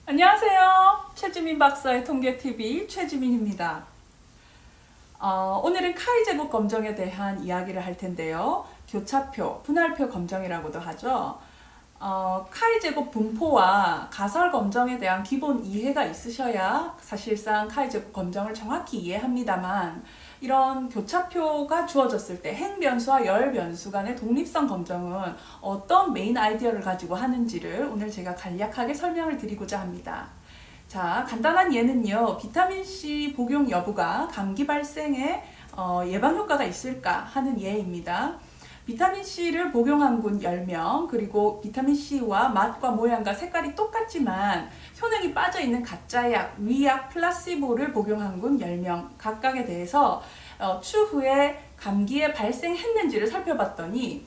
안녕하세요. 최지민 박사의 통계TV 최지민입니다. 오늘은 카이 제곱 검정에 대한 이야기를 할 텐데요. 교차표, 분할표 검정이라고도 하죠. 카이 제곱 분포와 가설 검정에 대한 기본 이해가 있으셔야 사실상 카이 제곱 검정을 정확히 이해합니다만, 이런 교차표가 주어졌을 때 행변수와 열변수 간의 독립성 검정은 어떤 메인 아이디어를 가지고 하는지를 오늘 제가 간략하게 설명을 드리고자 합니다. 자, 간단한 예는요, 비타민C 복용 여부가 감기 발생에 예방 효과가 있을까 하는 예입니다. 비타민C를 복용한 군 10명, 그리고 비타민C와 맛과 모양과 색깔이 똑같지만 효능이 빠져있는 가짜약, 위약, 플라시보를 복용한 군 10명 각각에 대해서 추후에 감기에 발생했는지를 살펴봤더니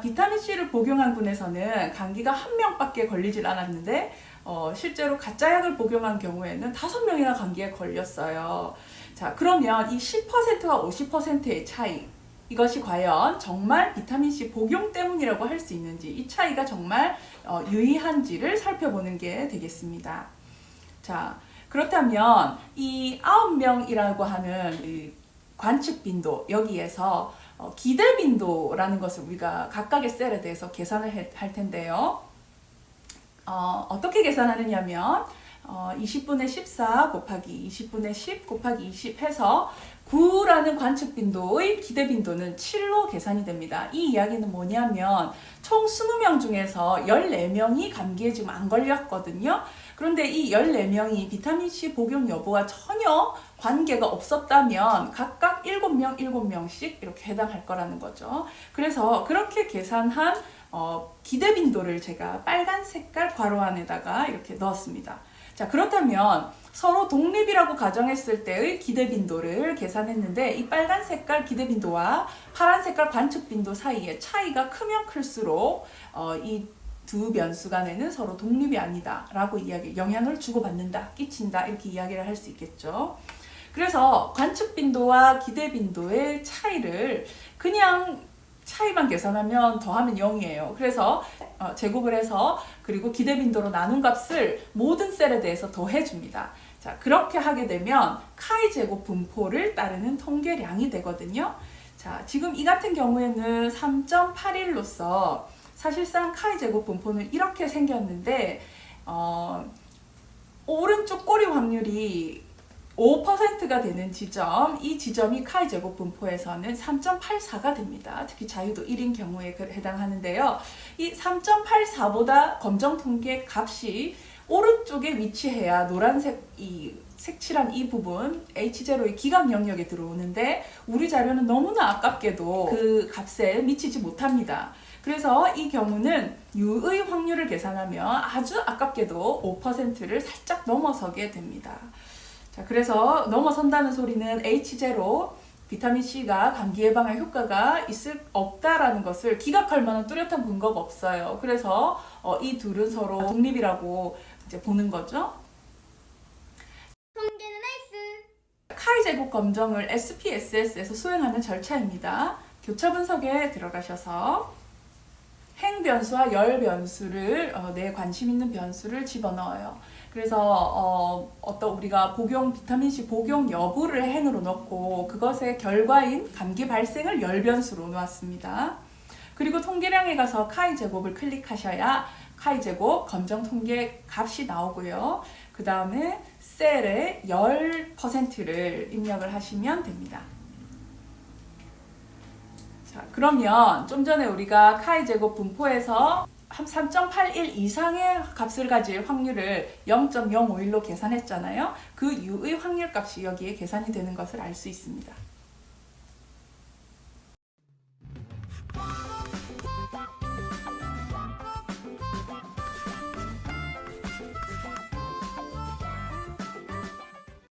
비타민C를 복용한 군에서는 감기가 1명밖에 걸리질 않았는데 실제로 가짜약을 복용한 경우에는 5명이나 감기에 걸렸어요. 자, 그러면 이 10%와 50%의 차이, 이것이 과연 정말 비타민C 복용 때문이라고 할 수 있는지, 이 차이가 정말 유의한지를 살펴보는 게 되겠습니다. 자, 그렇다면 이 9명이라고 하는 이 관측 빈도, 여기에서 기대 빈도라는 것을 우리가 각각의 셀에 대해서 계산을 할 텐데요. 어떻게 계산하느냐면 20분의 14 곱하기 20분의 10 곱하기 20 해서 9라는 관측 빈도의 기대 빈도는 7로 계산이 됩니다. 이 이야기는 뭐냐면 총 20명 중에서 14명이 감기에 지금 안 걸렸거든요. 그런데 이 14명이 비타민C 복용 여부와 전혀 관계가 없었다면 각각 7명, 7명씩 이렇게 해당할 거라는 거죠. 그래서 그렇게 계산한 기대 빈도를 제가 빨간 색깔 괄호 안에다가 이렇게 넣었습니다. 자, 그렇다면 서로 독립이라고 가정했을 때의 기대 빈도를 계산했는데, 이 빨간 색깔 기대 빈도와 파란 색깔 관측 빈도 사이에 차이가 크면 클수록 이 두 변수 간에는 서로 독립이 아니다 라고 영향을 주고받는다, 끼친다, 이렇게 이야기를 할 수 있겠죠. 그래서 관측 빈도와 기대 빈도의 차이를 그냥 차이만 계산하면 더하면 0이에요. 그래서 제곱을 해서 그리고 기대 빈도로 나눈 값을 모든 셀에 대해서 더해줍니다. 자, 그렇게 하게 되면 카이 제곱 분포를 따르는 통계량이 되거든요. 자, 지금 이 같은 경우에는 3.81로서 사실상 카이 제곱 분포는 이렇게 생겼는데 오른쪽 꼬리 확률이 5%가 되는 지점, 이 지점이 카이 제곱 분포에서는 3.84가 됩니다. 특히 자유도 1인 경우에 해당하는데요. 이 3.84보다 검정 통계 값이 오른쪽에 위치해야 노란색 이 색칠한 이 부분 H0의 기각 영역에 들어오는데, 우리 자료는 너무나 아깝게도 그 값에 미치지 못합니다. 그래서 이 경우는 U의 확률을 계산하면 아주 아깝게도 5%를 살짝 넘어서게 됩니다. 자, 그래서 넘어선다는 소리는 H0, 비타민C가 감기 예방에 효과가 없다라는 것을 기각할 만한 뚜렷한 근거가 없어요. 그래서 이 둘은 서로 독립이라고 이제 보는 거죠. 통계는 나이스. 카이 제곱 검정을 SPSS에서 수행하는 절차입니다. 교차 분석에 들어가셔서 행변수와 열변수를 내 관심 있는 변수를 집어넣어요. 그래서 우리가 비타민C 복용 여부를 행으로 넣고 그것의 결과인 감기 발생을 열변수로 놓았습니다. 그리고 통계량에 가서 카이 제곱을 클릭하셔야 카이 제곱 검정 통계 값이 나오고요. 그 다음에 셀에 10%를 입력을 하시면 됩니다. 자, 그러면 좀 전에 우리가 카이 제곱 분포에서 한 3.81 이상의 값을 가질 확률을 0.051로 계산했잖아요. 그 U의 확률 값이 여기에 계산이 되는 것을 알 수 있습니다.